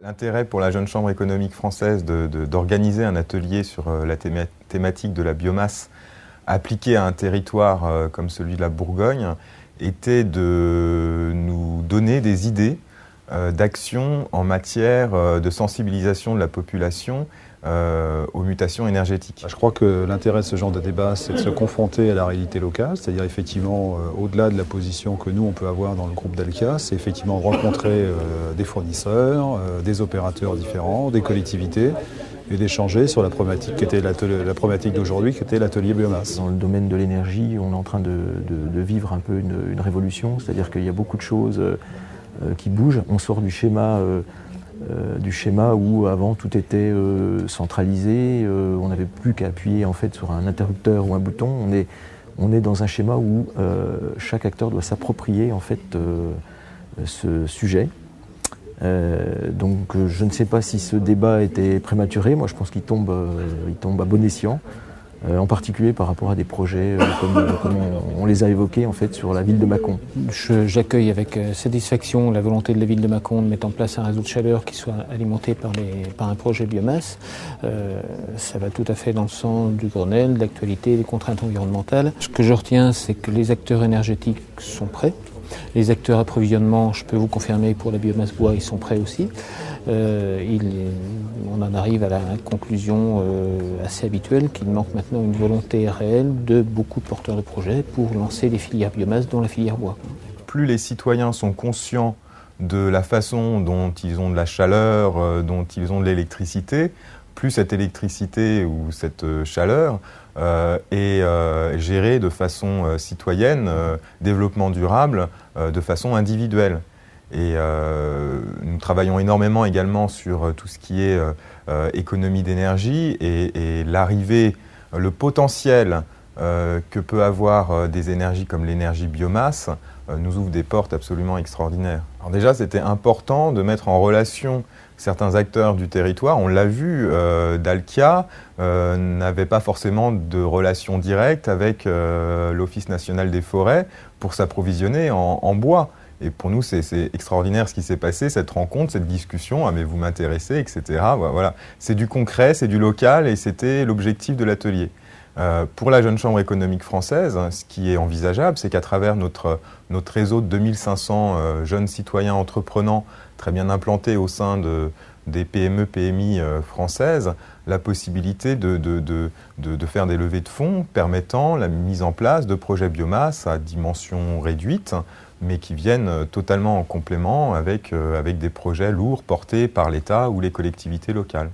L'intérêt pour la Jeune Chambre économique française d'organiser un atelier sur la thématique de la biomasse appliquée à un territoire comme celui de la Bourgogne était de nous donner des idées d'action en matière de sensibilisation de la population aux mutations énergétiques. Je crois que l'intérêt de ce genre de débat, c'est de se confronter à la réalité locale, c'est-à-dire effectivement, au-delà de la position que nous, on peut avoir dans le groupe Dalkia, c'est effectivement rencontrer des fournisseurs, des opérateurs différents, des collectivités, et d'échanger sur la problématique qui était la problématique d'aujourd'hui, qui était l'atelier biomasse. Dans le domaine de l'énergie, on est en train de vivre un peu une révolution, c'est-à-dire qu'il y a beaucoup de choses qui bougent. On sort du schéma où avant tout était centralisé, on n'avait plus qu'à appuyer en fait sur un interrupteur ou un bouton. On est dans un schéma où chaque acteur doit s'approprier en fait ce sujet. Donc je ne sais pas si ce débat était prématuré. Moi je pense qu'il tombe à bon escient. En particulier par rapport à des projets comme on les a évoqués en fait sur la ville de Mâcon. J'accueille avec satisfaction la volonté de la ville de Mâcon de mettre en place un réseau de chaleur qui soit alimenté par un projet biomasse. Ça va tout à fait dans le sens du Grenelle, de l'actualité, des contraintes environnementales. Ce que je retiens, c'est que les acteurs énergétiques sont prêts. Les acteurs approvisionnement, je peux vous confirmer, pour la biomasse bois, ils sont prêts aussi. On en arrive à la conclusion assez habituelle qu'il manque maintenant une volonté réelle de beaucoup de porteurs de projets pour lancer les filières biomasse, dont la filière bois. Plus les citoyens sont conscients de la façon dont ils ont de la chaleur, dont ils ont de l'électricité, plus cette électricité ou cette chaleur est gérée de façon citoyenne, développement durable, de façon individuelle. Et nous travaillons énormément également sur tout ce qui est économie d'énergie et l'arrivée, le potentiel que peut avoir des énergies comme l'énergie biomasse nous ouvre des portes absolument extraordinaires. Alors déjà, c'était important de mettre en relation certains acteurs du territoire. On l'a vu, Dalkia n'avait pas forcément de relation directe avec l'Office national des forêts pour s'approvisionner en bois. Et pour nous, c'est extraordinaire ce qui s'est passé, cette rencontre, cette discussion. Ah, mais vous m'intéressez, etc. Voilà. C'est du concret, c'est du local et c'était l'objectif de l'atelier. Pour la Jeune Chambre économique française, ce qui est envisageable, c'est qu'à travers notre réseau de 2500 jeunes citoyens entreprenants très bien implantés au sein des PME, PMI françaises, la possibilité de faire des levées de fonds permettant la mise en place de projets biomasse à dimension réduite, mais qui viennent totalement en complément avec des projets lourds portés par l'État ou les collectivités locales.